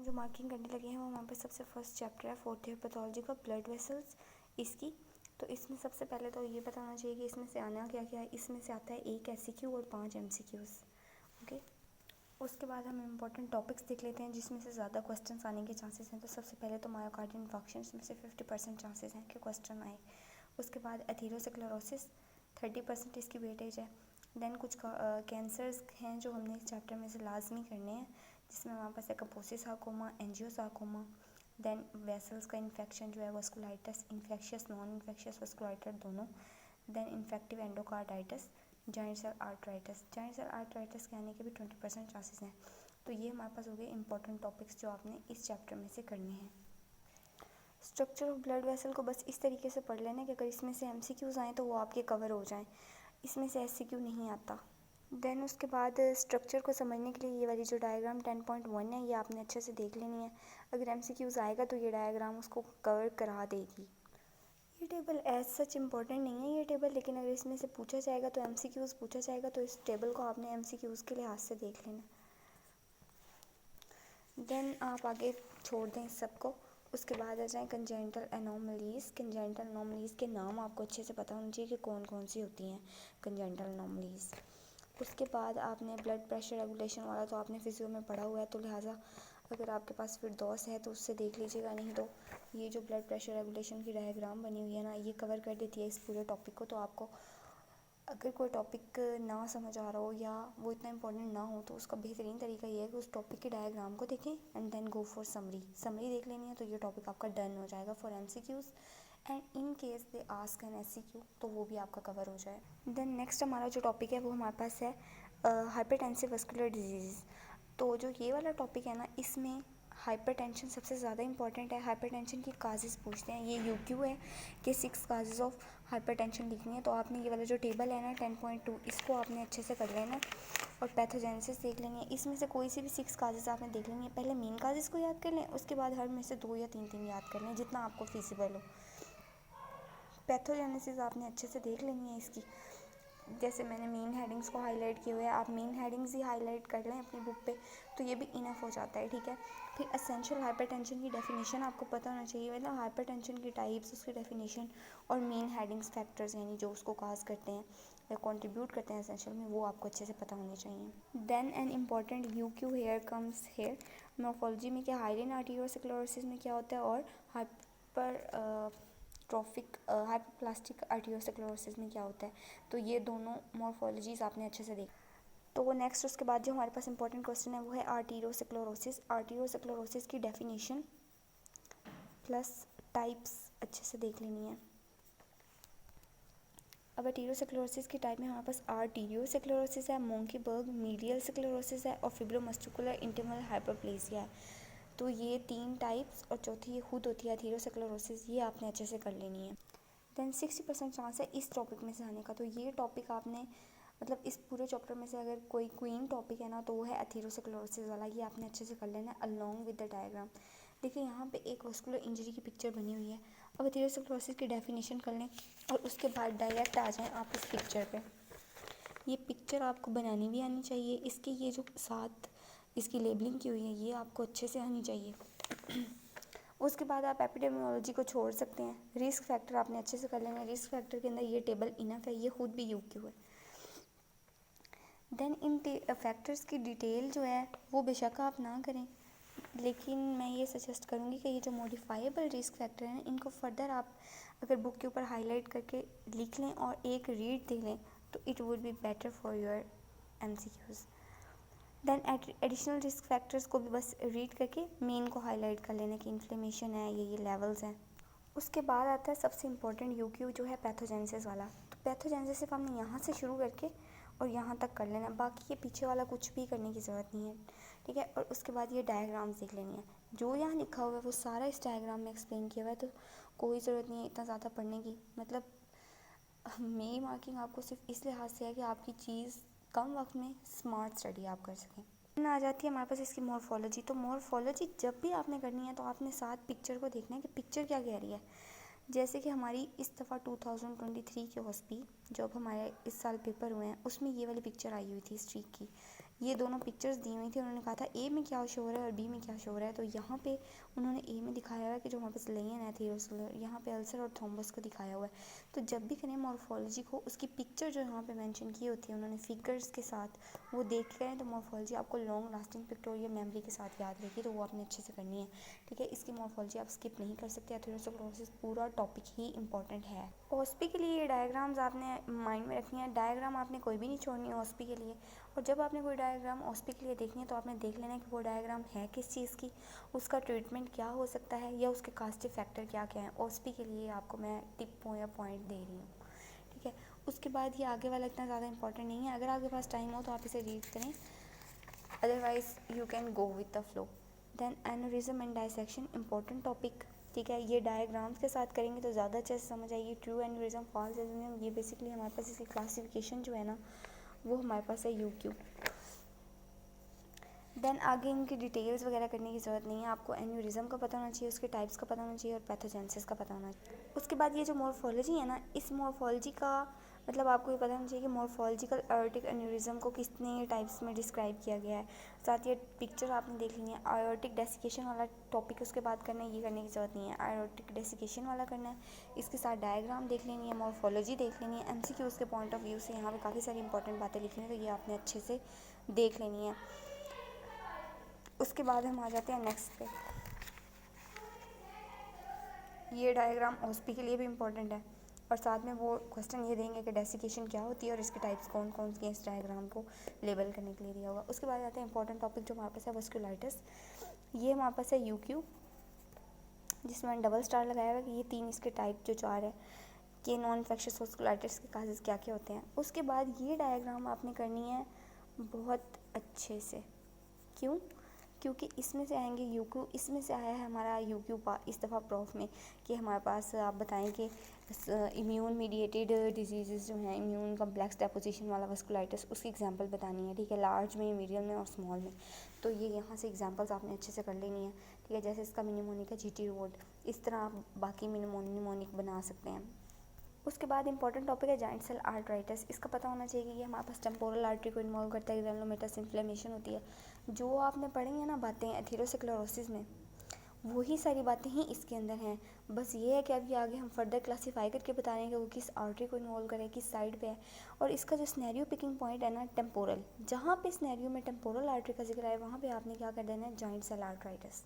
हम जो मार्किंग करने लगे हैं वो हमारे पास सबसे फर्स्ट चैप्टर है फोर्थ ईयर पैथोलॉजी का, ब्लड वेसल्स इसकी। तो इसमें सबसे पहले तो ये पता होना चाहिए कि इसमें से आना क्या क्या है। इसमें से आता है 1 SCQ और 5 MCQs। ओके, उसके बाद हम इम्पोर्टेंट टॉपिक्स देख लेते हैं जिसमें से ज़्यादा क्वेश्चंस आने के चांसेस हैं। तो सबसे पहले तो मायोकार्डियल इन्फार्क्शन, इसमें से 50% चांसेस हैं कि क्वेश्चन आए। उसके बाद एथेरोस्क्लेरोसिस 30% इसकी वेटेज है। देन कुछ कैंसर्स हैं जो हमने इस चैप्टर में से लाजमी करने हैं, जिसमें हमारे पास है Kaposi sarcoma, angiosarcoma. Then vessels का इन्फेक्शन जो है vasculitis, infectious non infectious vasculitis दोनों। Then infective endocarditis, giant cell arthritis. Giant cell arthritis के आने के भी 20% चांसेस हैं। तो ये हमारे पास हो गए इंपॉर्टेंट टॉपिक्स जो आपने इस चैप्टर में से करने हैं। स्ट्रक्चर ऑफ ब्लड वेसल को बस इस तरीके से पढ़ लेना कि अगर इसमें से MCQs आएँ तो वो आपके कवर हो जाएं, इसमें से SCQ नहीं आता। देन उसके बाद स्ट्रक्चर को समझने के लिए ये वाली जो डायग्राम 10.1 है ये आपने अच्छे से देख लेनी है। अगर MCQs आएगा तो ये डायग्राम उसको कवर करा देगी। ये टेबल एज सच इम्पॉर्टेंट नहीं है ये टेबल, लेकिन अगर इसमें से पूछा जाएगा तो MCQs पूछा जाएगा तो इस टेबल को आपने MCQs के लिहाज से देख लेना। देन आप आगे छोड़ दें इस सबको। उसके बाद आ जाएँ कंजेनिटल एनोमलीज़। कंजेनिटल एनोमलीज़ के नाम आपको अच्छे से पता होना चाहिए कि कौन कौन सी होती हैं कंजेनिटल एनोमलीज़। उसके बाद आपने ब्लड प्रेशर रेगुलेशन वाला तो आपने फिजियो में पढ़ा हुआ है, तो लिहाजा अगर आपके पास फिरदौस है तो उससे देख लीजिएगा, नहीं तो ये जो ब्लड प्रेशर रेगुलेशन की डायग्राम बनी हुई है ना, ये कवर कर देती है इस पूरे टॉपिक को। तो आपको अगर कोई टॉपिक ना समझ आ रहा हो या वो इतना इंपॉर्टेंट ना हो तो उसका बेहतरीन तरीका ये है कि उस टॉपिक की डायग्राम को देखें and then go for summary देख लेनी है, तो ये टॉपिक आपका डन हो जाएगा for MCQs। And in case they ask an SCQ तो वो भी आपका कवर हो जाए। देन नेक्स्ट हमारा जो टॉपिक है वो हमारे पास है हाइपरटेंसिव वस्कुलर डिजीज़। तो जो ये वाला टॉपिक है ना, इसमें हाइपरटेंशन सबसे ज़्यादा इंपॉर्टेंट है। हाइपरटेंशन की काजेज़ पूछते हैं, ये UQ है कि 6 काजेज़ ऑफ हाइपरटेंशन लिखनी है। तो आपने ये वाला जो टेबल है ना 10.2 इसको आपने अच्छे से कर लेना और पैथोजेनेसिस देख लेनी है। इसमें से कोई सी भी 6 काजेज़ आपने देख लेनी है। पहले मेन काजेज़ को याद कर लें, उसके बाद हर में से 2 या 3 याद कर लें जितना आपको फिजिबल हो। पैथोजेनेसिस आपने अच्छे से देख लेनी है इसकी। जैसे मैंने मेन हेडिंग्स को हाईलाइट किए हुए हैं, आप मेन हेडिंग्स ही हाईलाइट कर लें अपनी बुक पे तो ये भी इनफ हो जाता है, ठीक है। फिर एसेंशियल हाइपरटेंशन की डेफिनेशन आपको पता होना चाहिए, मतलब हाइपरटेंशन की टाइप्स, उसकी डेफिनेशन और मेन हेडिंग्स फैक्टर्स यानी जो उसको काज करते हैं या कंट्रीब्यूट करते हैं एसेंशियल में, वो आपको अच्छे से पता होने चाहिए। Then an important UQ here comes here. Morphology में क्या, हाइलिन आर्टीरियोस्क्लेरोसिस में क्या होता है और हाइपर ट्रॉफिक हाइपोप्लास्टिक आर्टीरियोस्क्लेरोसिस में क्या होता है। तो ये दोनों मॉर्फोलॉजीज आपने अच्छे से देख। तो नेक्स्ट उसके बाद जो हमारे पास इंपॉर्टेंट क्वेश्चन है वो है आर्टीरियोस्क्लेरोसिस। आर्टीरियोस्क्लेरोसिस की डेफिनेशन प्लस टाइप्स अच्छे से देख लेनी है। अब आर्टीरियोस्क्लेरोसिस की टाइप में हमारे पास आर्टीरियोस्क्लेरोसिस है, मोंकीबर्ग, मीडियल स्क्लेरोसिस है और फिब्रोमस्कुलर इंटिमल हाइपरप्लेसिया है। तो ये 3 टाइप्स और चौथी ये खुद होती है आर्टीरियोस्क्लेरोसिस, ये आपने अच्छे से कर लेनी है। देन 60% चांस है इस टॉपिक में से आने का। तो ये टॉपिक आपने मतलब इस पूरे चैप्टर में से अगर कोई क्वीन टॉपिक है ना तो वो है एथेरोस्क्लेरोसिस वाला, ये आपने अच्छे से कर लेना है अलोंग विद द डायग्राम। देखिए यहाँ पे एक वस्कुलर इंजरी की पिक्चर बनी हुई है। अब एथेरोस्क्लेरोसिस की डेफिनेशन कर लें और उसके बाद डायरेक्ट आ जाएं आप इस पिक्चर पे। ये पिक्चर आपको बनानी भी आनी चाहिए, इसकी ये जो साथ इसकी लेबलिंग की हुई है ये आपको अच्छे से आनी चाहिए। उसके बाद आप एपिडेमियोलॉजी को छोड़ सकते हैं। रिस्क फैक्टर आपने अच्छे से कर लेना है, रिस्क फैक्टर के अंदर ये टेबल इनफ है, ये खुद भी UQ है। देन इन फैक्टर्स की डिटेल जो है वो बेशक आप ना करें, लेकिन मैं ये सजेस्ट करूँगी कि ये जो मॉडिफाइबल रिस्क फैक्टर हैं इनको फर्दर आप अगर बुक के ऊपर हाईलाइट करके लिख लें और एक रीड दे लें तो it would be better for your MCQs। Then additional risk factors को भी बस रीड करके मेन को हाईलाइट कर लेना कि इन्फ्लेमेशन है, ये लेवल्स हैं। उसके बाद आता है सबसे इम्पोर्टेंट UQ जो है पैथोजेनेसिस वाला। तो पैथोजेनेसिस सिर्फ हमने यहाँ से शुरू करके और यहाँ तक कर लेना है, बाकी ये पीछे वाला कुछ भी करने की ज़रूरत नहीं है, ठीक है। और उसके बाद ये डायग्राम्स देख लेनी है, जो यहाँ लिखा हुआ है वो सारा इस डायग्राम में एक्सप्लेन किया हुआ है, तो कोई ज़रूरत नहीं है इतना ज़्यादा पढ़ने की। मतलब मेरी मार्किंग आपको सिर्फ इस लिहाज से है कि आपकी चीज़ कम वक्त में स्मार्ट स्टडी आप कर सकें। आ जाती है हमारे पास इसकी मॉर्फोलॉजी। तो मॉर्फोलॉजी जब भी आपने करनी है तो आपने साथ पिक्चर को देखना है कि पिक्चर क्या कह रही है। जैसे कि हमारी इस दफ़ा 2023 के हॉस्पी जो अब हमारे इस साल पेपर हुए हैं उसमें ये वाली पिक्चर आई हुई थी स्ट्रीक की, ये दोनों पिक्चर्स दी हुई थी, उन्होंने कहा था ए में क्या शो हो रहा है और बी में क्या शो हो रहा है। तो यहाँ पे उन्होंने ए में दिखाया हुआ है कि जो वहाँ पे लेयन है थीरोस्क्लेरोसिस, यहाँ पे अल्सर और थ्रोम्बस को दिखाया हुआ है। तो जब भी करें मॉर्फोलॉजी को, उसकी पिक्चर जो यहाँ पे मेंशन की होती है उन्होंने फिगर्स के साथ, वो देख करें तो मॉर्फोलॉजी आपको लॉन्ग लास्टिंग पिक्टोरियल मेमोरी के साथ याद रहेगी, तो वो आपने अच्छे से करनी है। ठीक है, इसकी मॉर्फोलॉजी आप स्किप नहीं कर सकते। एथेरोस्क्लेरोसिस पूरा टॉपिक ही इंपॉर्टेंट है। ओस्पी के लिए ये डायग्राम्स आपने माइंड में रखनी है, डायग्राम आपने कोई भी नहीं छोड़नी है ओस्पी के लिए। और जब आपने कोई डायग्राम ओस्पी के लिए देखनी है तो आपने देख लेना है कि वो डायग्राम है किस चीज़ की, उसका ट्रीटमेंट क्या हो सकता है, या उसके कास्टिव फैक्टर क्या क्या हैं। ओस्पी के लिए आपको मैं टिप या पॉइंट दे रही हूँ। ठीक है, उसके बाद ये आगे वाला इतना ज़्यादा इंपॉर्टेंट नहीं है, अगर आपके पास टाइम हो तो आप इसे रीड करें, otherwise you can go with the flow. Then aneurysm and dissection, important topic. ठीक है, ये डायग्राम्स के साथ करेंगे तो ज़्यादा अच्छे से समझ आएगी। ट्रू एनोरिज्म, फॉल्स एनोरिज्म, ये बेसिकली हमारे पास इसकी क्लासिफिकेशन जो है ना वो हमारे पास है UQ। देन आगे इनकी डिटेल्स वगैरह करने की ज़रूरत नहीं है, आपको एन्यूरिज्म का पता होना चाहिए, उसके टाइप्स का पता होना चाहिए और पैथोजेनेसिस का पता होना चाहिए। उसके बाद ये जो मॉर्फोलॉजी है ना, इस मॉर्फोलॉजी का मतलब आपको ये पता होना चाहिए कि मॉर्फोलॉजिकल आयोटिक एन्यूरिज्म को कितने टाइप्स में डिस्क्राइब किया गया है। साथ ही पिक्चर आपने देख ली है। आयोटिक डेसिकेशन वाला टॉपिक उसके बाद करना है, ये करने की ज़रूरत नहीं है, आयोटिक डेसिकेशन वाला करना है। इसके साथ डायग्राम देख लेनी है, मॉर्फोलॉजी देख लेनी है, MCQs के पॉइंट ऑफ व्यू से यहाँ पे काफ़ी सारी इंपॉर्टेंट बातें लिखी हैं, तो ये आपने अच्छे से देख लेनी है। उसके बाद हम आ जाते हैं नेक्स्ट पे। ये डायग्राम ओस्पी के लिए भी इम्पोर्टेंट है और साथ में वो क्वेश्चन ये देंगे कि डेसिकेशन क्या होती है और इसके टाइप्स कौन कौन से इस डायग्राम को लेबल करने के लिए दिया होगा। उसके बाद आते हैं इंपॉर्टेंट टॉपिक जो हमारे पास है वस्कुलाइटिस। ये हमारे पास है UQ, जिसमें मैंने डबल स्टार लगाया हुआ है कि ये 3 इसके टाइप जो 4 है कि नॉन इन्फेक्शियस वस्कुलाइटिस के काजेज़ क्या क्या होते हैं। उसके बाद ये डायग्राम आपने करनी है बहुत अच्छे से। क्यों? क्योंकि इसमें से आएंगे UQ, इसमें से आया है हमारा UQ इस दफ़ा प्रॉफ में कि हमारे पास आप बताएं कि इम्यून मीडिएटेड डिजीज़ जो हैं, इम्यून कम्प्लेक्स डेपोजिशन वाला वस्कुलाइटिस, उसकी एग्जांपल बतानी है। ठीक है, लार्ज में, मीडियम में और स्मॉल में। तो ये यहाँ से एग्जांपल्स आपने अच्छे से कर लेनी है। ठीक है, जैसे इसका निमोनिक है GT रोड, इस तरह आप बाकी निमोनिक बना सकते हैं। उसके बाद इंपॉर्टेंट टॉपिक है जॉइंट सेल आर्टराइटिस। इसका पता होना चाहिए कि ये हमारे पास टेम्पोरल आर्टरी को इन्वॉल्व करता है, ग्रैनुलोमेटस इन्फ्लेमेशन होती है। जो आपने पढ़ी है ना बातें एथेरोस्क्लेरोसिस में, वही सारी बातें ही इसके अंदर हैं। बस ये है कि अभी आगे हम फर्दर क्लासीफाई करके बता रहे हैं कि वो किस आर्टरी को इन्वॉल्व करे, किस साइड पे है। और इसका जो स्नैरियो पिकिंग पॉइंट है ना टेम्पोरल, जहाँ पे स्नैरियो में टेम्पोरल आर्टरी का जिक्र आए वहाँ पे आपने क्या कर देना है, जॉइंट सेल आर्टराइटिस।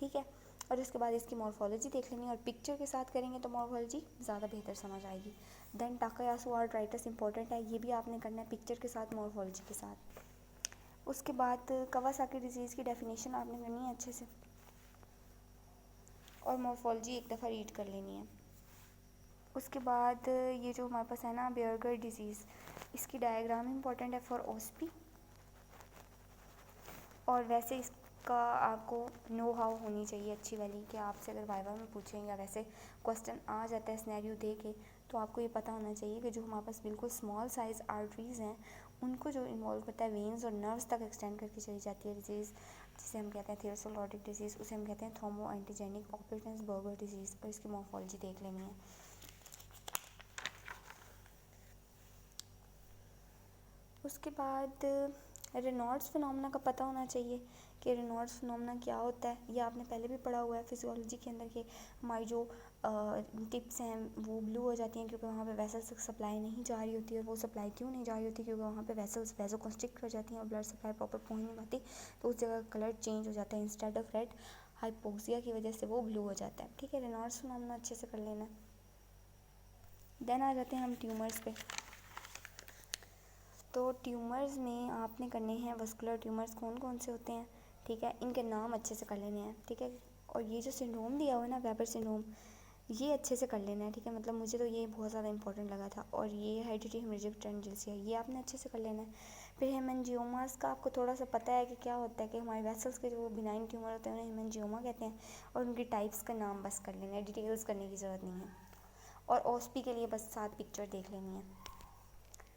ठीक है, और इसके बाद इसकी मॉर्फोलॉजी देख लेनी है और पिक्चर के साथ करेंगे तो मॉर्फोलॉजी ज़्यादा बेहतर समझ आएगी। देन टाकायासु आर्टराइटिस इंपॉर्टेंट है, ये भी आपने करना है पिक्चर के साथ, मॉर्फोलॉजी के साथ। उसके बाद कावासाकी डिजीज़ की डेफिनेशन आपने करनी है अच्छे से और मॉर्फोलॉजी एक दफ़ा रीड कर लेनी है। उसके बाद ये जो हमारे पास है ना बेयरगर डिजीज़, इसकी डायग्राम इंपॉर्टेंट है फॉर ओस्पी। और वैसे इसका आपको नो हाउ होनी चाहिए अच्छी वाली कि आपसे अगर वाइवा में पूछें या वैसे क्वेश्चन आ जाता है सिनेरियो दे के, तो आपको ये पता होना चाहिए कि जो हमारे पास बिल्कुल स्मॉल साइज़ आर्टरीज़ हैं उनको जो इन्वॉल्व करता है वेन्स और नर्व्स तक एक्सटेंड करके चली जाती है डिजीज़, जिसे हम कहते हैं थेरोसोलॉटिक डिजीज़, उसे हम कहते हैं थ्रोम्बो एंटीजेनिक ऑपरेटन्सबर्गर डिजीज़। और इसकी मॉर्फोलॉजी देख लेनी है। उसके बाद रेनॉल्ड्स फिनोमेना का पता होना चाहिए कि रेनॉल्ड्स फिनोमेना क्या होता है। ये आपने पहले भी पढ़ा हुआ है फिजियोलॉजी के अंदर कि हमारी जो टिप्स हैं वो ब्लू हो जाती हैं क्योंकि वहाँ पे वेसल्स सप्लाई नहीं जा रही होती है। और वो सप्लाई क्यों नहीं जा रही होती, क्योंकि वहाँ पे वेसल्स वेसोकंस्ट्रिक्ट हो जाती हैं और ब्लड सप्लाई प्रॉपर पहुँच नहीं पाती, तो उस जगह कलर चेंज हो जाता है। इंस्टेड ऑफ रेड हाइपोक्सिया की वजह से वो ब्लू हो जाता है। ठीक है, रेनॉल्ड्स फिनोमेना अच्छे से कर लेना। देन आ जाते हैं हम ट्यूमर्स पे। तो ट्यूमर्स में आपने करने हैं वस्कुलर ट्यूमर्स कौन कौन से होते हैं। ठीक है, इनके नाम अच्छे से कर लेने हैं। ठीक है, और ये जो सिंड्रोम दिया हुआ है ना वेबर सिंड्रोम, ये अच्छे से कर लेना है। ठीक है, मतलब मुझे तो ये बहुत ज़्यादा इंपॉर्टेंट लगा था। और ये हेरिडिटरी हेमरेजिक टेंडेंसी है, ये आपने अच्छे से कर लेना है। फिर हेमेंजियोमास का आपको थोड़ा सा पता है कि क्या होता है कि हमारे वेसल्स के जो बिनाइन ट्यूमर होते हैं उन्हें हेमेंजियोमा कहते हैं और उनकी टाइप्स का नाम बस कर लेना है, डिटेल्स करने की ज़रूरत नहीं है। और ओस्पी के लिए बस 7 पिक्चर देख लेनी है।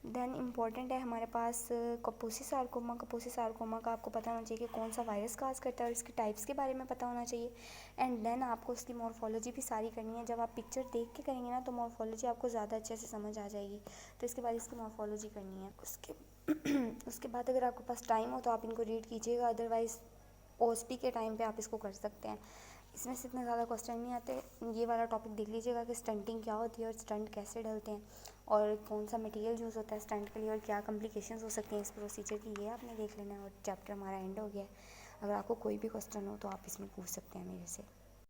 देन इम्पॉर्टेंट है हमारे पास कपोसी सार्कोमा। कपोसी सार्कोमा का आपको पता होना चाहिए कि कौन सा वायरस काज करता है और इसके टाइप्स के बारे में पता होना चाहिए। एंड देन आपको उसकी मॉर्फोलॉजी भी सारी करनी है। जब आप पिक्चर देख के करेंगे ना तो मॉर्फोलॉजी आपको ज़्यादा अच्छे से समझ आ जाएगी। तो इसके बाद इसकी मॉर्फोलॉजी करनी है। उसके उसके बाद अगर आपके पास टाइम हो तो आप इनको रीड कीजिएगा, अदरवाइज़ ओएसपी के टाइम पे आप इसको कर सकते हैं। इसमें से इतने ज़्यादा क्वेश्चन नहीं आते। ये वाला टॉपिक देख लीजिएगा कि स्टंटिंग क्या होती है और स्टंट कैसे डलते हैं और कौन सा मटेरियल यूज़ होता है स्टंट के लिए और क्या कॉम्प्लिकेशंस हो सकती हैं इस प्रोसीजर की, ये आपने देख लेना है और चैप्टर हमारा एंड हो गया है। अगर आपको कोई भी क्वेश्चन हो तो आप इसमें पूछ सकते हैं मेरे से।